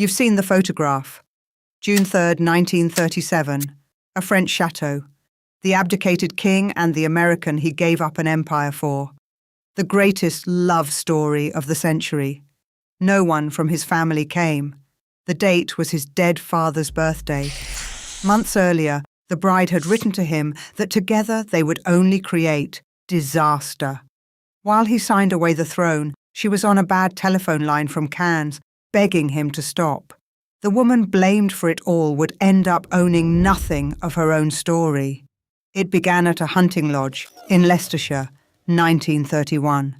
You've seen the photograph. June 3rd, 1937, a French château. The abdicated king and the American he gave up an empire for. The greatest love story of the century. No one from his family came. The date was his dead father's birthday. Months earlier, the bride had written to him that together they would only create disaster. While he signed away the throne, she was on a bad telephone line from Cannes, begging him to stop. The woman blamed for it all would end up owning nothing of her own story. It began at a hunting lodge in Leicestershire, 1931.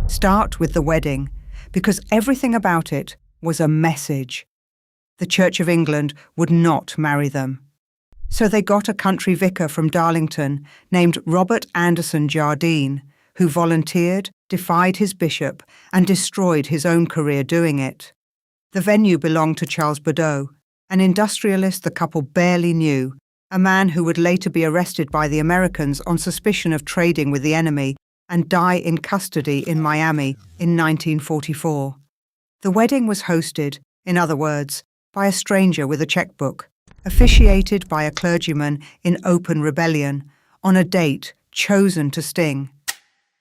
Start with the wedding, because everything about it was a message. The Church of England would not marry them. So they got a country vicar from Darlington named Robert Anderson Jardine, who volunteered, defied his bishop, and destroyed his own career doing it. The venue belonged to Charles Badeau, an industrialist the couple barely knew, a man who would later be arrested by the Americans on suspicion of trading with the enemy and die in custody in Miami in 1944. The wedding was hosted, in other words, by a stranger with a checkbook, officiated by a clergyman in open rebellion, on a date chosen to sting.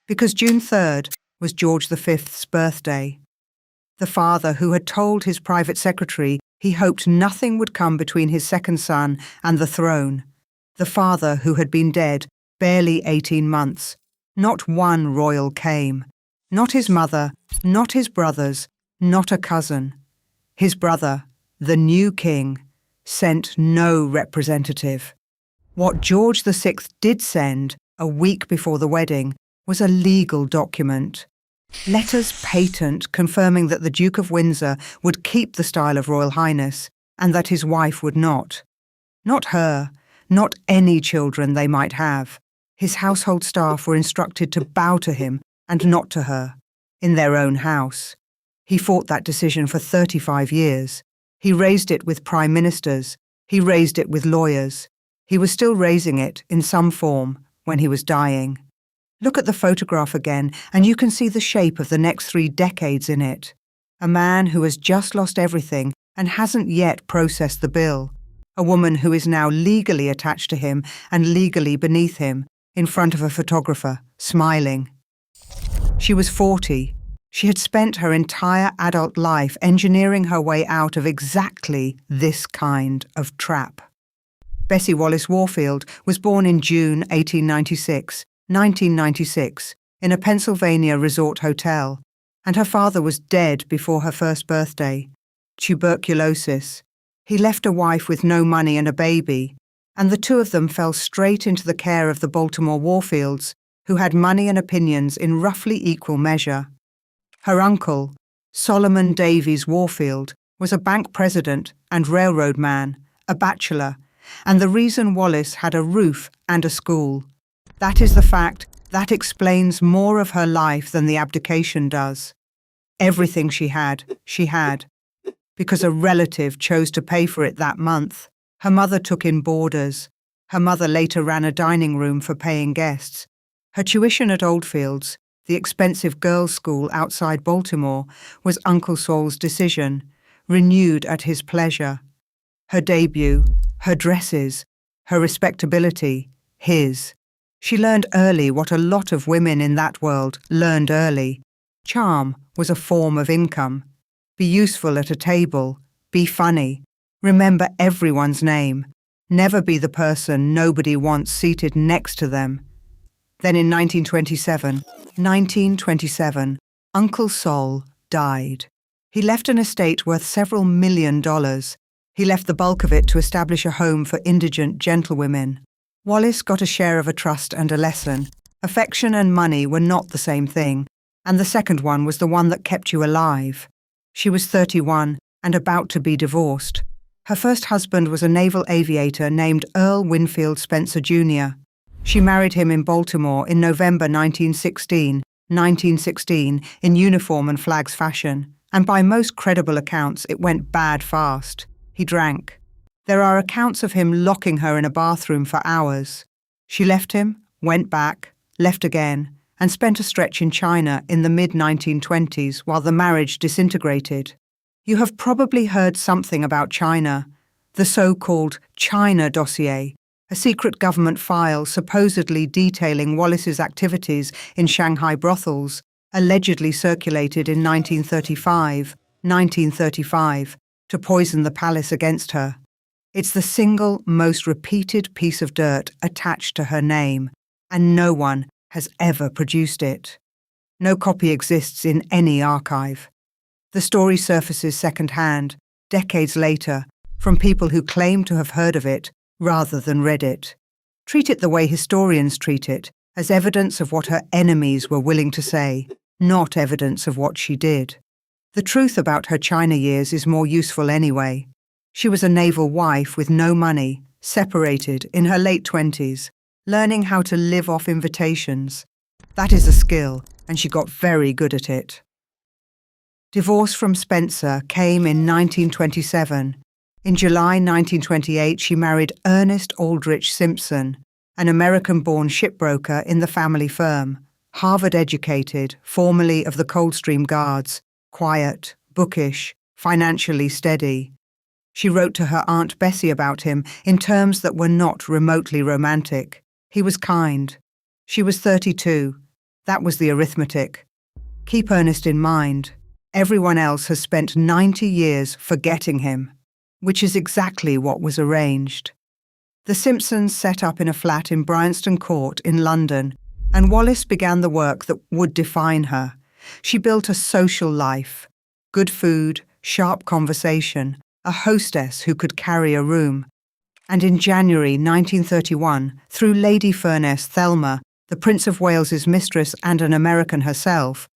Because June 3rd was George V's birthday. The father who had told his private secretary he hoped nothing would come between his second son and the throne. The father who had been dead barely 18 months. Not one royal came. Not his mother, not his brothers, not a cousin. His brother, the new king, sent no representative. What George VI did send, a week before the wedding, was a legal document. Letters patent confirming that the Duke of Windsor would keep the style of Royal Highness and that his wife would not. Not her, not any children they might have. His household staff were instructed to bow to him and not to her, in their own house. He fought that decision for 35 years. He raised it with prime ministers. He raised it with lawyers. He was still raising it in some form when he was dying. Look at the photograph again, and you can see the shape of the next 3 decades in it. A man who has just lost everything and hasn't yet processed the bill. A woman who is now legally attached to him and legally beneath him, in front of a photographer, smiling. She was 40. She had spent her entire adult life engineering her way out of exactly this kind of trap. Bessie Wallis Warfield was born in June 1996, in a Pennsylvania resort hotel, and her father was dead before her first birthday. Tuberculosis. He left a wife with no money and a baby, and the two of them fell straight into the care of the Baltimore Warfields, who had money and opinions in roughly equal measure. Her uncle, Solomon Davies Warfield, was a bank president and railroad man, a bachelor, and the reason Wallace had a roof and a school. That is the fact that explains more of her life than the abdication does. Everything she had, because a relative chose to pay for it that month. Her mother took in boarders. Her mother later ran a dining room for paying guests. Her tuition at Oldfields, the expensive girls' school outside Baltimore, was Uncle Saul's decision, renewed at his pleasure. Her debut, her dresses, her respectability, his. She learned early what a lot of women in that world learned early. Charm was a form of income. Be useful at a table. Be funny. Remember everyone's name. Never be the person nobody wants seated next to them. Then in 1927, Uncle Sol died. He left an estate worth several $1 million. He left the bulk of it to establish a home for indigent gentlewomen. Wallace got a share of a trust and a lesson. Affection and money were not the same thing, and the second one was the one that kept you alive. She was 31 and about to be divorced. Her first husband was a naval aviator named Earl Winfield Spencer Jr. She married him in Baltimore in November 1916, in uniform and flags fashion, and by most credible accounts it went bad fast. He drank. There are accounts of him locking her in a bathroom for hours. She left him, went back, left again, and spent a stretch in China in the mid-1920s while the marriage disintegrated. You have probably heard something about China, the so-called China dossier, a secret government file supposedly detailing Wallis's activities in Shanghai brothels, allegedly circulated in 1935, to poison the palace against her. It's the single most repeated piece of dirt attached to her name, and no one has ever produced it. No copy exists in any archive. The story surfaces second-hand, decades later, from people who claim to have heard of it rather than read it. Treat it the way historians treat it, as evidence of what her enemies were willing to say, not evidence of what she did. The truth about her China years is more useful anyway. She was a naval wife with no money, separated in her late 20s, learning how to live off invitations. That is a skill, and she got very good at it. Divorce from Spencer came in 1927. In July 1928, she married Ernest Aldrich Simpson, an American-born shipbroker in the family firm, Harvard-educated, formerly of the Coldstream Guards, quiet, bookish, financially steady. She wrote to her Aunt Bessie about him in terms that were not remotely romantic. He was kind. She was 32. That was the arithmetic. Keep Ernest in mind. Everyone else has spent 90 years forgetting him, which is exactly what was arranged. The Simpsons set up in a flat in Bryanston Court in London, and Wallis began the work that would define her. She built a social life, good food, sharp conversation, a hostess who could carry a room. And in January 1931, through Lady Furness Thelma, the Prince of Wales's mistress and an American herself,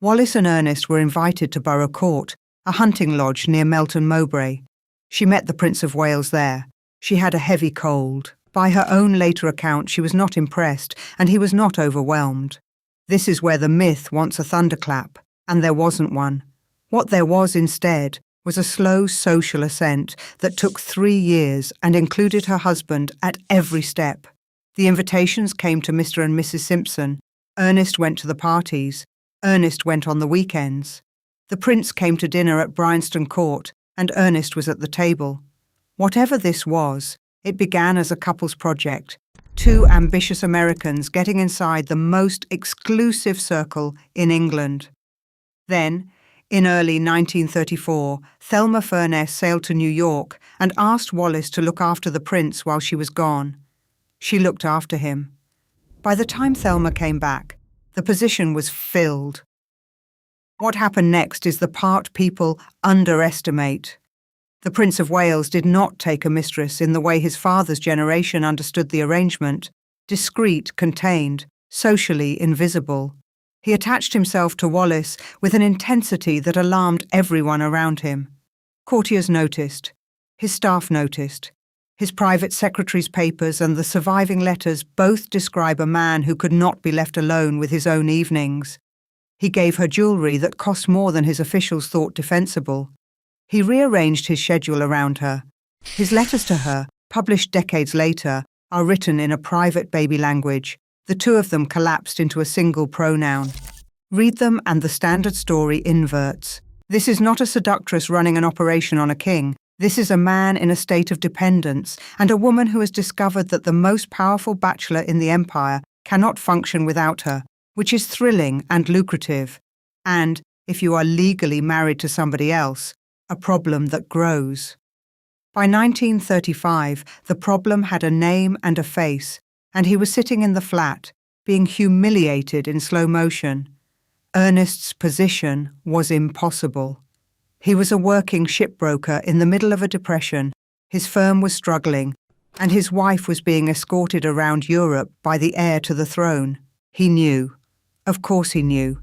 Wallis and Ernest were invited to Borough Court, a hunting lodge near Melton Mowbray. She met the Prince of Wales there. She had a heavy cold. By her own later account, she was not impressed, and he was not overwhelmed. This is where the myth wants a thunderclap, and there wasn't one. What there was instead was a slow social ascent that took 3 years and included her husband at every step. The invitations came to Mr. and Mrs. Simpson. Ernest went to the parties. Ernest went on the weekends. The Prince came to dinner at Bryanston Court, and Ernest was at the table. Whatever this was, it began as a couple's project, 2 ambitious Americans getting inside the most exclusive circle in England. Then, in early 1934, Thelma Furness sailed to New York and asked Wallis to look after the Prince while she was gone. She looked after him. By the time Thelma came back, the position was filled. What happened next is the part people underestimate. The Prince of Wales did not take a mistress in the way his father's generation understood the arrangement, discreet, contained, socially invisible. He attached himself to Wallis with an intensity that alarmed everyone around him. Courtiers noticed. His staff noticed. His private secretary's papers and the surviving letters both describe a man who could not be left alone with his own evenings. He gave her jewellery that cost more than his officials thought defensible. He rearranged his schedule around her. His letters to her, published decades later, are written in a private baby language. The 2 of them collapsed into a single pronoun. Read them and the standard story inverts. This is not a seductress running an operation on a king. This is a man in a state of dependence and a woman who has discovered that the most powerful bachelor in the empire cannot function without her, which is thrilling and lucrative. And, if you are legally married to somebody else, a problem that grows. By 1935, the problem had a name and a face, and he was sitting in the flat, being humiliated in slow motion. Ernest's position was impossible. He was a working shipbroker in the middle of a depression, his firm was struggling, and his wife was being escorted around Europe by the heir to the throne. He knew. Of course he knew.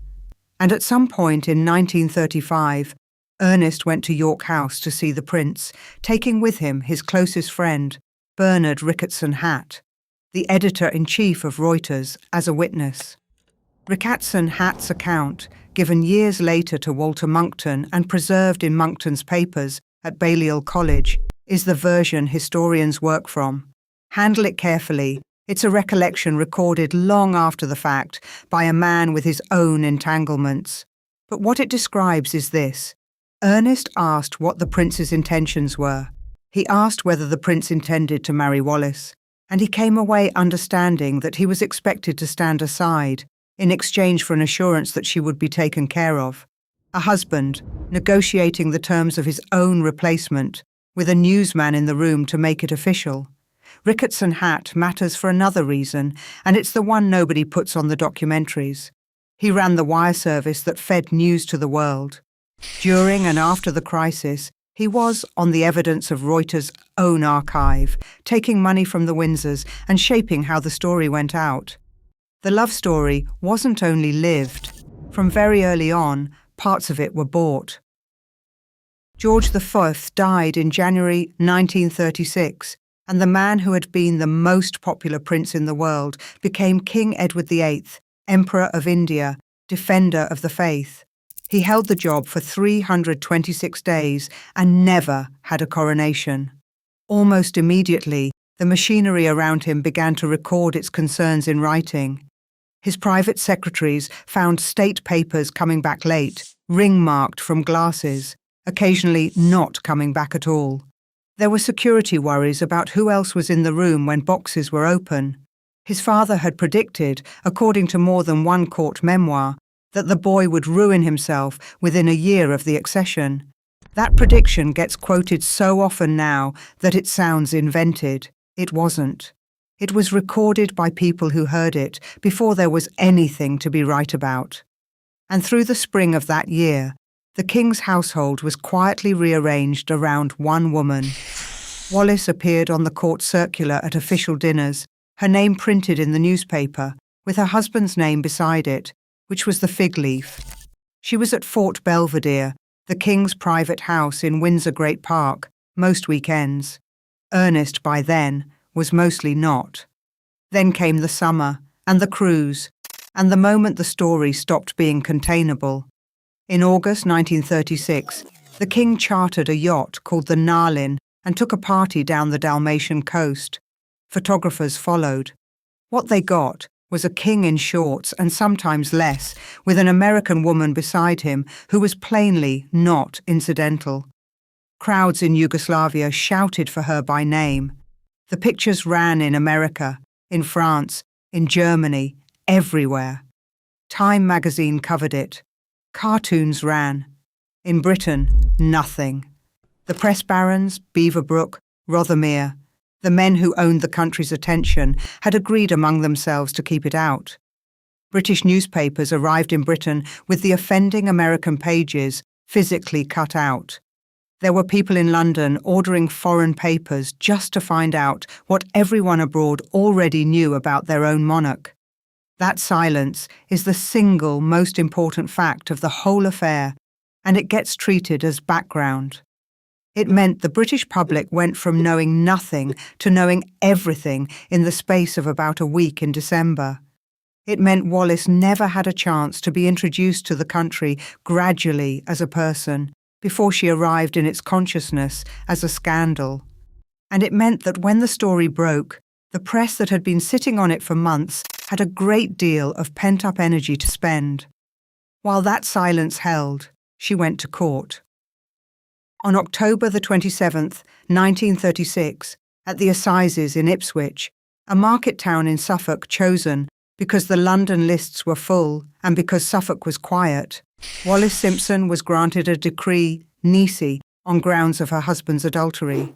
And at some point in 1935, Ernest went to York House to see the Prince, taking with him his closest friend, Bernard Ricketson Hatt, the editor-in-chief of Reuters, as a witness. Ricketson Hatt's account, given years later to Walter Monckton and preserved in Monckton's papers at Balliol College, is the version historians work from. Handle it carefully. It's a recollection recorded long after the fact by a man with his own entanglements. But what it describes is this. Ernest asked what the prince's intentions were. He asked whether the prince intended to marry Wallis, and he came away understanding that he was expected to stand aside in exchange for an assurance that she would be taken care of. A husband negotiating the terms of his own replacement with a newsman in the room to make it official. Ricketson hat matters for another reason, and it's the one nobody puts on the documentaries. He ran the wire service that fed news to the world. During and after the crisis, he was, on the evidence of Reuters' own archive, taking money from the Windsors and shaping how the story went out. The love story wasn't only lived. From very early on, parts of it were bought. George V died in January 1936, and the man who had been the most popular prince in the world became King Edward VIII, Emperor of India, defender of the faith. He held the job for 326 days and never had a coronation. Almost immediately, the machinery around him began to record its concerns in writing. His private secretaries found state papers coming back late, ring-marked from glasses, occasionally not coming back at all. There were security worries about who else was in the room when boxes were open. His father had predicted, according to more than one court memoir, that the boy would ruin himself within a year of the accession. That prediction gets quoted so often now that it sounds invented. It wasn't. It was recorded by people who heard it before there was anything to be right about. And through the spring of that year, the king's household was quietly rearranged around one woman. Wallis appeared on the court circular at official dinners, her name printed in the newspaper, with her husband's name beside it, which was the fig leaf. She was at Fort Belvedere, the king's private house in Windsor Great Park, most weekends. Ernest, by then, was mostly not. Then came the summer, and the cruise, and the moment the story stopped being containable. In August 1936, the king chartered a yacht called the Narlin and took a party down the Dalmatian coast. Photographers followed. What they got was a king in shorts and sometimes less, with an American woman beside him who was plainly not incidental. Crowds in Yugoslavia shouted for her by name. The pictures ran in America, in France, in Germany, everywhere. Time magazine covered it. Cartoons ran. In Britain, nothing. The press barons, Beaverbrook, Rothermere, the men who owned the country's attention, had agreed among themselves to keep it out. British newspapers arrived in Britain with the offending American pages physically cut out. There were people in London ordering foreign papers just to find out what everyone abroad already knew about their own monarch. That silence is the single most important fact of the whole affair, and it gets treated as background. It meant the British public went from knowing nothing to knowing everything in the space of about a week in December. It meant Wallis never had a chance to be introduced to the country gradually as a person before she arrived in its consciousness as a scandal. And it meant that when the story broke, the press that had been sitting on it for months had a great deal of pent-up energy to spend. While that silence held, she went to court. On October the 27th, 1936, at the Assizes in Ipswich, a market town in Suffolk chosen because the London lists were full and because Suffolk was quiet, Wallis Simpson was granted a decree nisi on grounds of her husband's adultery.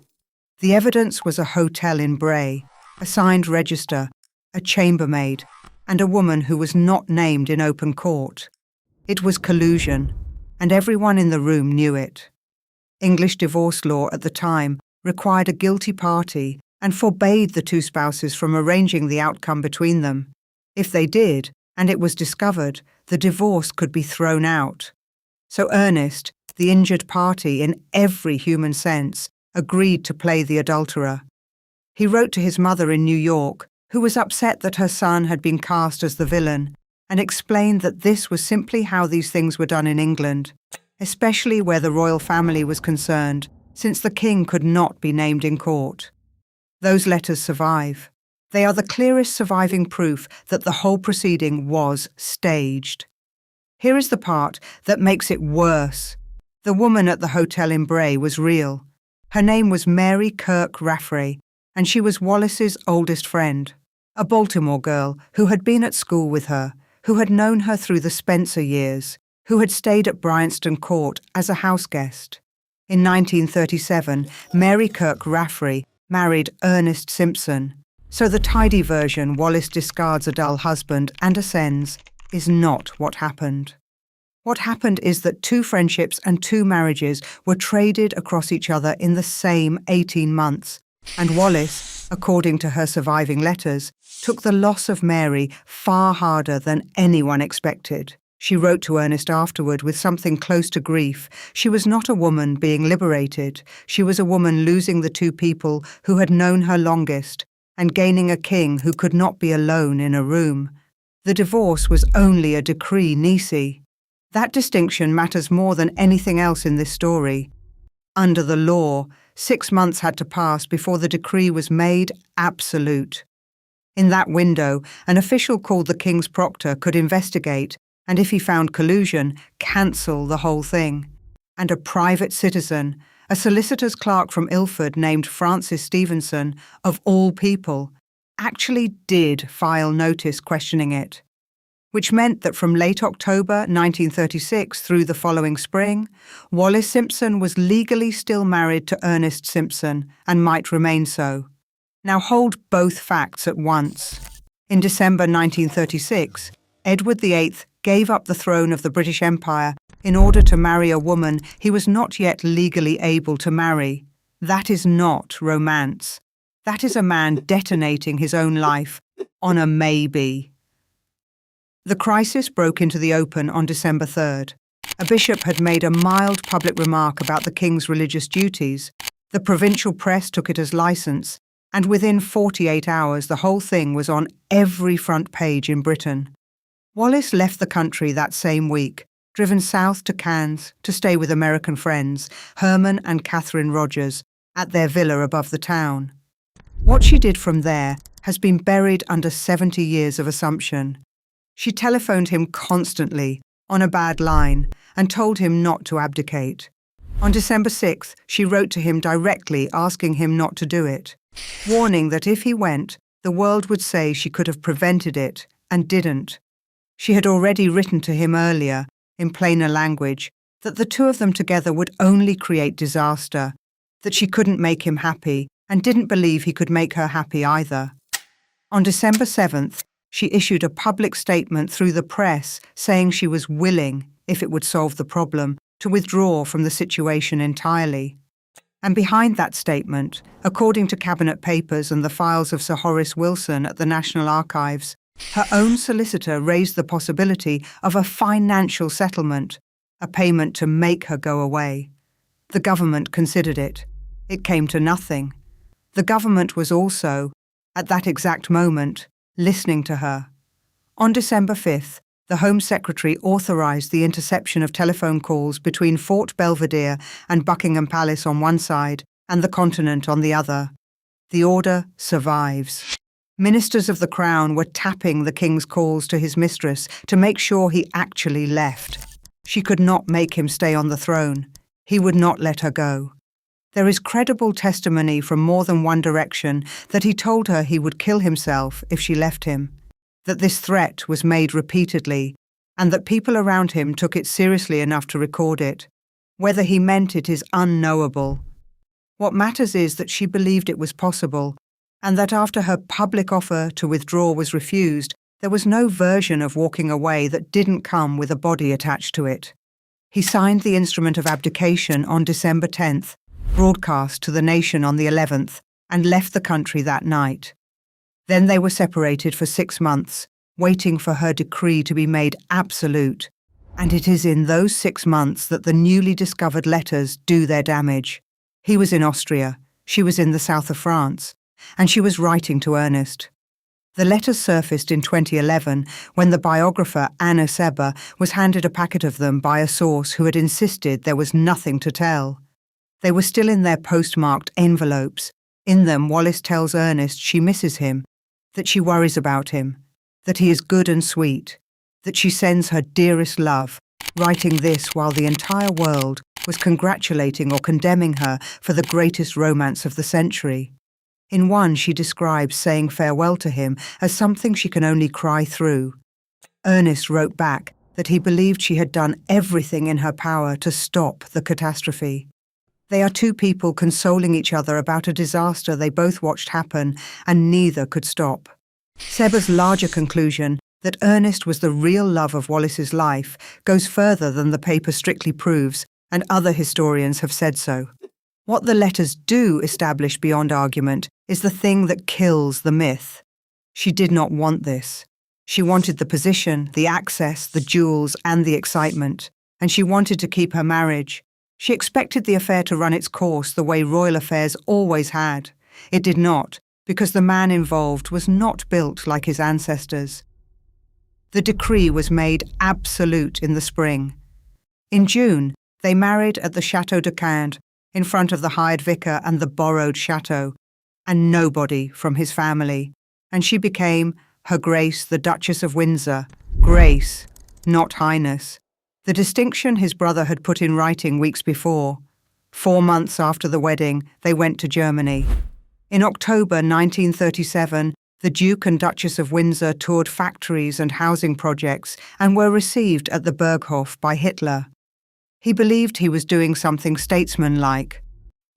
The evidence was a hotel in Bray, a signed register, a chambermaid, and a woman who was not named in open court. It was collusion, and everyone in the room knew it. English divorce law at the time required a guilty party and forbade the two spouses from arranging the outcome between them. If they did, and it was discovered, the divorce could be thrown out. So Ernest, the injured party in every human sense, agreed to play the adulterer. He wrote to his mother in New York, who was upset that her son had been cast as the villain, and explained that this was simply how these things were done in England, especially where the royal family was concerned, since the king could not be named in court. Those letters survive. They are the clearest surviving proof that the whole proceeding was staged. Here is the part that makes it worse. The woman at the hotel in Bray was real. Her name was Mary Kirk Raffray, and she was Wallace's oldest friend, a Baltimore girl who had been at school with her, who had known her through the Spencer years, who had stayed at Bryanston Court as a house guest. In 1937, Mary Kirk Raffray married Ernest Simpson, so the tidy version Wallis discards a dull husband and ascends is not what happened. What happened is that 2 friendships and 2 marriages were traded across each other in the same 18 months, and Wallis, according to her surviving letters, took the loss of Mary far harder than anyone expected. She wrote to Ernest afterward with something close to grief. She was not a woman being liberated. She was a woman losing the 2 people who had known her longest and gaining a king who could not be alone in a room. The divorce was only a decree nisi. That distinction matters more than anything else in this story. Under the law, 6 months had to pass before the decree was made absolute. In that window, an official called the King's Proctor could investigate and, if he found collusion, cancel the whole thing. And a private citizen, a solicitor's clerk from Ilford named Francis Stevenson, of all people, actually did file notice questioning it, which meant that from late October 1936 through the following spring, Wallis Simpson was legally still married to Ernest Simpson and might remain so. Now hold both facts at once. In December 1936, Edward VIII gave up the throne of the British Empire in order to marry a woman he was not yet legally able to marry. That is not romance. That is a man detonating his own life on a maybe. The crisis broke into the open on December 3rd. A bishop had made a mild public remark about the king's religious duties. The provincial press took it as license, and within 48 hours the whole thing was on every front page in Britain. Wallis left the country that same week, driven south to Cannes to stay with American friends, Herman and Catherine Rogers, at their villa above the town. What she did from there has been buried under 70 years of assumption. She telephoned him constantly, on a bad line, and told him not to abdicate. On December 6th, she wrote to him directly asking him not to do it, warning that if he went, the world would say she could have prevented it, and didn't. She had already written to him earlier, in plainer language, that the 2 of them together would only create disaster, that she couldn't make him happy, and didn't believe he could make her happy either. On December 7th, she issued a public statement through the press saying she was willing, if it would solve the problem, to withdraw from the situation entirely. And behind that statement, according to cabinet papers and the files of Sir Horace Wilson at the National Archives, her own solicitor raised the possibility of a financial settlement, a payment to make her go away. The government considered it. It came to nothing. The government was also, at that exact moment, listening to her. On December 5th, the Home Secretary authorised the interception of telephone calls between Fort Belvedere and Buckingham Palace on one side and the continent on the other. The order survives. Ministers of the Crown were tapping the King's calls to his mistress to make sure he actually left. She could not make him stay on the throne. He would not let her go. There is credible testimony from more than one direction that he told her he would kill himself if she left him, that this threat was made repeatedly, and that people around him took it seriously enough to record it. Whether he meant it is unknowable. What matters is that she believed it was possible, and that after her public offer to withdraw was refused, there was no version of walking away that didn't come with a body attached to it. He signed the instrument of abdication on December 10th, broadcast to the nation on the 11th, and left the country that night. Then they were separated for 6 months, waiting for her decree to be made absolute, and it is in those 6 months that the newly discovered letters do their damage. He was in Austria, she was in the south of France, and she was writing to Ernest. The letters surfaced in 2011 when the biographer Anna Seber was handed a packet of them by a source who had insisted there was nothing to tell. They were still in their postmarked envelopes. In them, Wallis tells Ernest she misses him, that she worries about him, that he is good and sweet, that she sends her dearest love, writing this while the entire world was congratulating or condemning her for the greatest romance of the century. In one, she describes saying farewell to him as something she can only cry through. Ernest wrote back that he believed she had done everything in her power to stop the catastrophe. They are two people consoling each other about a disaster they both watched happen and neither could stop. Seba's larger conclusion that Ernest was the real love of Wallis's life goes further than the paper strictly proves, and other historians have said so. What the letters do establish beyond argument is the thing that kills the myth. She did not want this. She wanted the position, the access, the jewels, and the excitement, and she wanted to keep her marriage. She expected the affair to run its course the way royal affairs always had. It did not, because the man involved was not built like his ancestors. The decree was made absolute in the spring. In June, they married at the Château de Caen, in front of the hired vicar and the borrowed chateau, and nobody from his family, and she became Her Grace the Duchess of Windsor, Grace, not Highness, the distinction his brother had put in writing weeks before. 4 months after the wedding, they went to Germany. In October 1937, the Duke and Duchess of Windsor toured factories and housing projects and were received at the Berghof by Hitler. He believed he was doing something statesmanlike.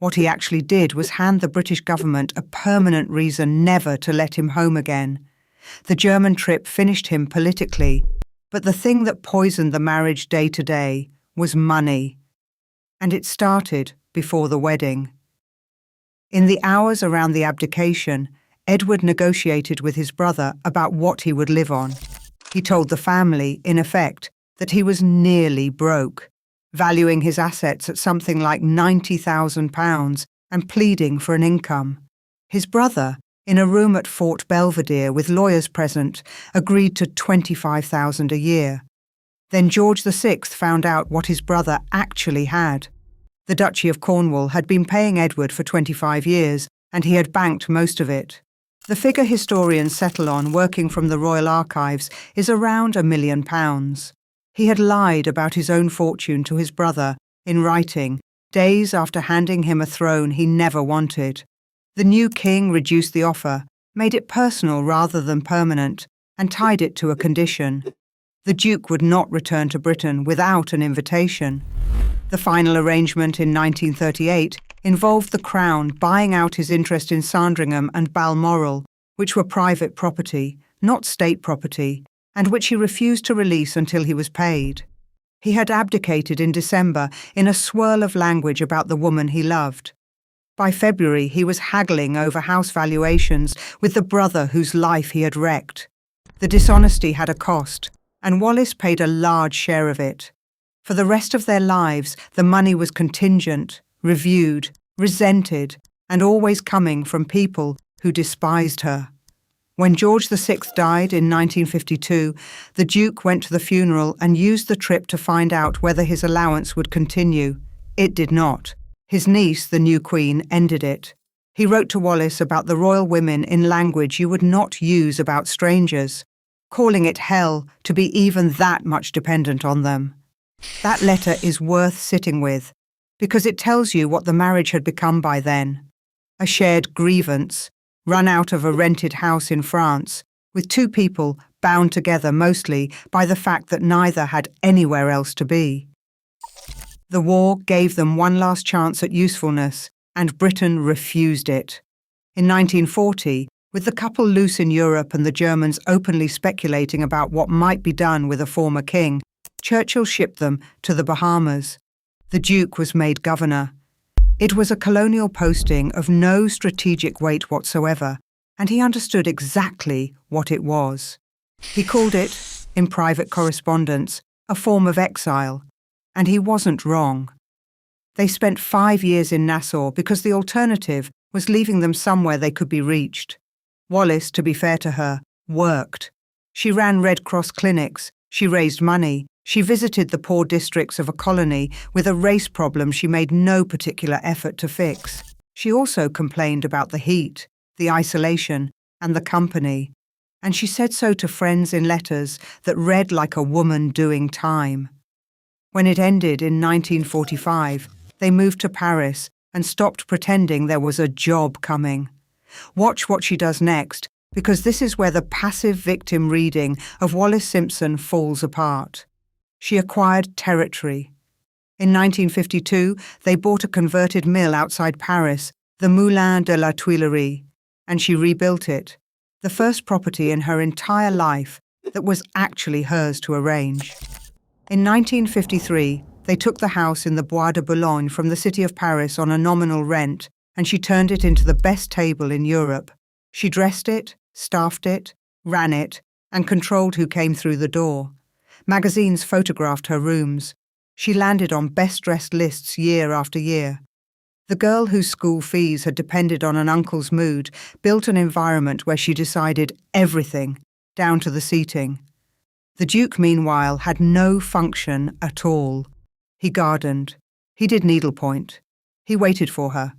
What he actually did was hand the British government a permanent reason never to let him home again. The German trip finished him politically, but the thing that poisoned the marriage day to day was money. And it started before the wedding. In the hours around the abdication, Edward negotiated with his brother about what he would live on. He told the family, in effect, that he was nearly broke, valuing his assets at something like £90,000 and pleading for an income. His brother, in a room at Fort Belvedere with lawyers present, agreed to £25,000 a year. Then George VI found out what his brother actually had. The Duchy of Cornwall had been paying Edward for 25 years, and he had banked most of it. The figure historians settle on, working from the Royal Archives, is around £1 million. He had lied about his own fortune to his brother, in writing, days after handing him a throne he never wanted. The new king reduced the offer, made it personal rather than permanent, and tied it to a condition. The Duke would not return to Britain without an invitation. The final arrangement in 1938 involved the Crown buying out his interest in Sandringham and Balmoral, which were private property, not state property, and which he refused to release until he was paid. He had abdicated in December in a swirl of language about the woman he loved. By February, he was haggling over house valuations with the brother whose life he had wrecked. The dishonesty had a cost, and Wallis paid a large share of it. For the rest of their lives, the money was contingent, reviewed, resented, and always coming from people who despised her. When George VI died in 1952, the Duke went to the funeral and used the trip to find out whether his allowance would continue. It did not. His niece, the new Queen, ended it. He wrote to Wallis about the royal women in language you would not use about strangers, calling it hell to be even that much dependent on them. That letter is worth sitting with, because it tells you what the marriage had become by then. A shared grievance, run out of a rented house in France, with two people bound together mostly by the fact that neither had anywhere else to be. The war gave them one last chance at usefulness, and Britain refused it. In 1940, with the couple loose in Europe and the Germans openly speculating about what might be done with a former king, Churchill shipped them to the Bahamas. The Duke was made governor. It was a colonial posting of no strategic weight whatsoever, and he understood exactly what it was. He called it, in private correspondence, a form of exile, and he wasn't wrong. They spent 5 years in Nassau because the alternative was leaving them somewhere they could be reached. Wallis, to be fair to her, worked. She ran Red Cross clinics, she raised money, she visited the poor districts of a colony with a race problem she made no particular effort to fix. She also complained about the heat, the isolation, and the company, and she said so to friends in letters that read like a woman doing time. When it ended in 1945, they moved to Paris and stopped pretending there was a job coming. Watch what she does next, because this is where the passive victim reading of Wallis Simpson falls apart. She acquired territory. In 1952, they bought a converted mill outside Paris, the Moulin de la Tuilerie, and she rebuilt it, the first property in her entire life that was actually hers to arrange. In 1953, they took the house in the Bois de Boulogne from the city of Paris on a nominal rent, and she turned it into the best table in Europe. She dressed it, staffed it, ran it, and controlled who came through the door. Magazines photographed her rooms. She landed on best-dressed lists year after year. The girl whose school fees had depended on an uncle's mood built an environment where she decided everything, down to the seating. The Duke, meanwhile, had no function at all. He gardened. He did needlepoint. He waited for her.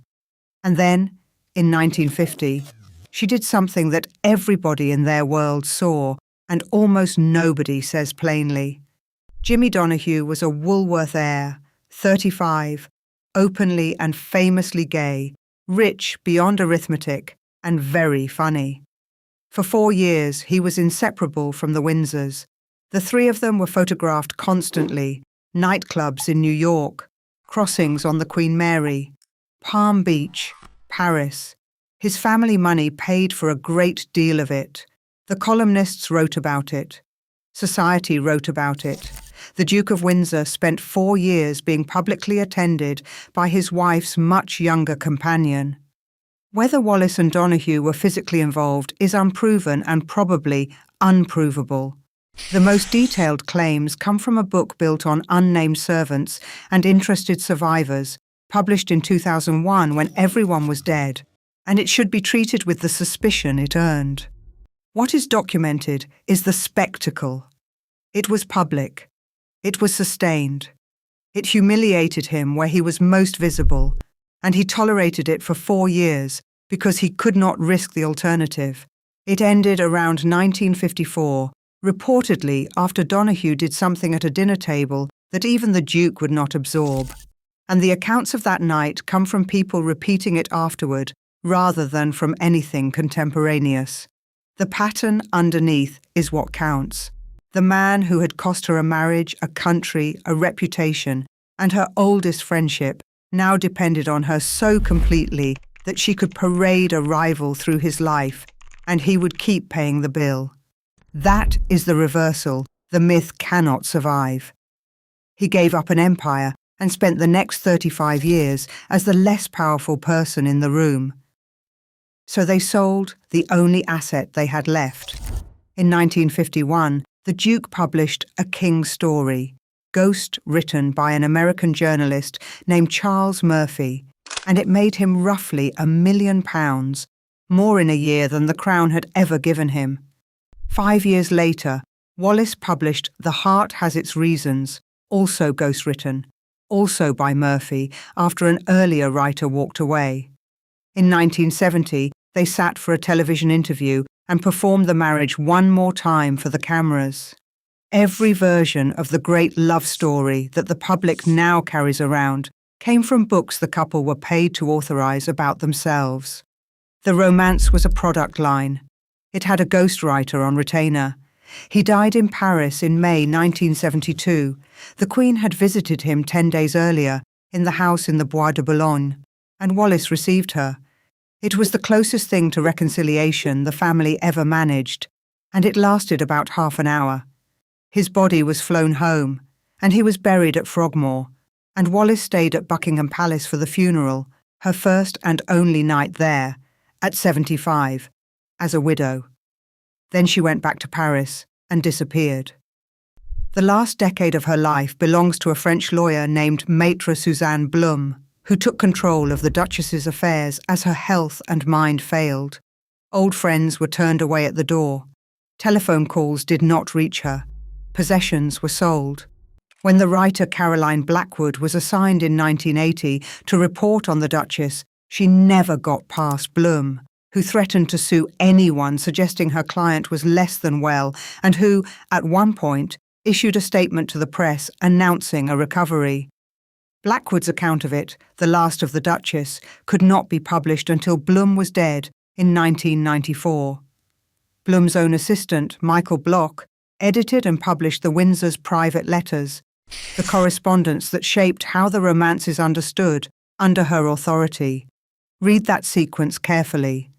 And then, in 1950, she did something that everybody in their world saw and almost nobody says plainly. Jimmy Donahue was a Woolworth heir, 35, openly and famously gay, rich beyond arithmetic, and very funny. For 4 years, he was inseparable from the Windsors. The three of them were photographed constantly, nightclubs in New York, crossings on the Queen Mary, Palm Beach, Paris. His family money paid for a great deal of it. The columnists wrote about it. Society wrote about it. The Duke of Windsor spent 4 years being publicly attended by his wife's much younger companion. Whether Wallis and Donahue were physically involved is unproven and probably unprovable. The most detailed claims come from a book built on unnamed servants and interested survivors, published in 2001 when everyone was dead, and it should be treated with the suspicion it earned. What is documented is the spectacle. It was public. It was sustained. It humiliated him where he was most visible, and he tolerated it for 4 years because he could not risk the alternative. It ended around 1954, reportedly after Donahue did something at a dinner table that even the Duke would not absorb. And the accounts of that night come from people repeating it afterward rather than from anything contemporaneous. The pattern underneath is what counts. The man who had cost her a marriage, a country, a reputation, and her oldest friendship now depended on her so completely that she could parade a rival through his life, and he would keep paying the bill. That is the reversal the myth cannot survive. He gave up an empire and spent the next 35 years as the less powerful person in the room. So they sold the only asset they had left. In 1951, the Duke published A King's Story, ghost written by an American journalist named Charles Murphy, and it made him roughly £1 million, more in a year than the Crown had ever given him. 5 years later, Wallace published The Heart Has Its Reasons, also ghost-written, also by Murphy, after an earlier writer walked away. In 1970, they sat for a television interview and performed the marriage one more time for the cameras. Every version of the great love story that the public now carries around came from books the couple were paid to authorize about themselves. The romance was a product line. It had a ghostwriter on retainer. He died in Paris in May 1972. The Queen had visited him 10 days earlier in the house in the Bois de Boulogne, and Wallace received her. It was the closest thing to reconciliation the family ever managed, and it lasted about half an hour. His body was flown home, and he was buried at Frogmore, and Wallis stayed at Buckingham Palace for the funeral, her first and only night there, at 75, as a widow. Then she went back to Paris and disappeared. The last decade of her life belongs to a French lawyer named Maître Suzanne Blum, who took control of the Duchess's affairs as her health and mind failed. Old friends were turned away at the door. Telephone calls did not reach her. Possessions were sold. When the writer Caroline Blackwood was assigned in 1980 to report on the Duchess, she never got past Blum, who threatened to sue anyone suggesting her client was less than well and who, at one point, issued a statement to the press announcing a recovery. Blackwood's account of it, The Last of the Duchess, could not be published until Bloom was dead in 1994. Bloom's own assistant, Michael Bloch, edited and published the Windsors' private letters, the correspondence that shaped how the romance is understood under her authority. Read that sequence carefully.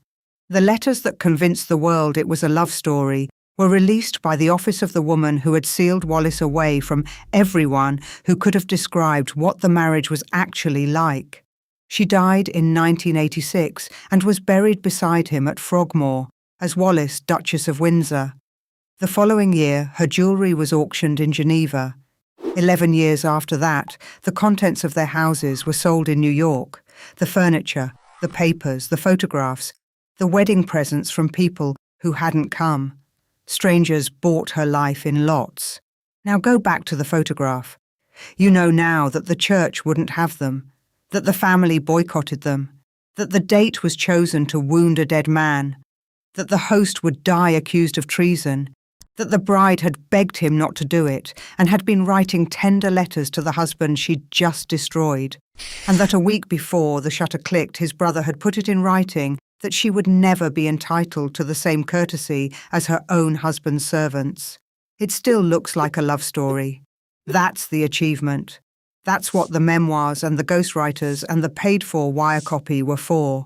The letters that convinced the world it was a love story were released by the office of the woman who had sealed Wallis away from everyone who could have described what the marriage was actually like. She died in 1986 and was buried beside him at Frogmore as Wallis, Duchess of Windsor. The following year, her jewellery was auctioned in Geneva. 11 years after that, the contents of their houses were sold in New York. The furniture, the papers, the photographs, the wedding presents from people who hadn't come. Strangers bought her life in lots. Now go back to the photograph. You know now that the church wouldn't have them, that the family boycotted them, that the date was chosen to wound a dead man, that the host would die accused of treason, that the bride had begged him not to do it and had been writing tender letters to the husband she'd just destroyed, and that a week before the shutter clicked, his brother had put it in writing that she would never be entitled to the same courtesy as her own husband's servants. It still looks like a love story. That's the achievement. That's what the memoirs and the ghostwriters and the paid-for wire copy were for.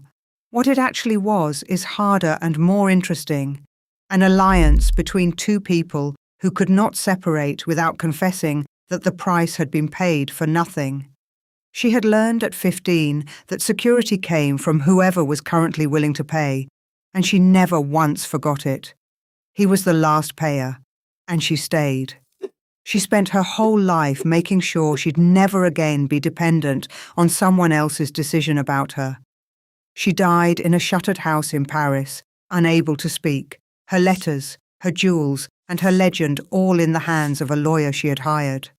What it actually was is harder and more interesting. An alliance between two people who could not separate without confessing that the price had been paid for nothing. She had learned at 15 that security came from whoever was currently willing to pay, and she never once forgot it. He was the last payer, and she stayed. She spent her whole life making sure she'd never again be dependent on someone else's decision about her. She died in a shuttered house in Paris, unable to speak, her letters, her jewels, and her legend all in the hands of a lawyer she had hired.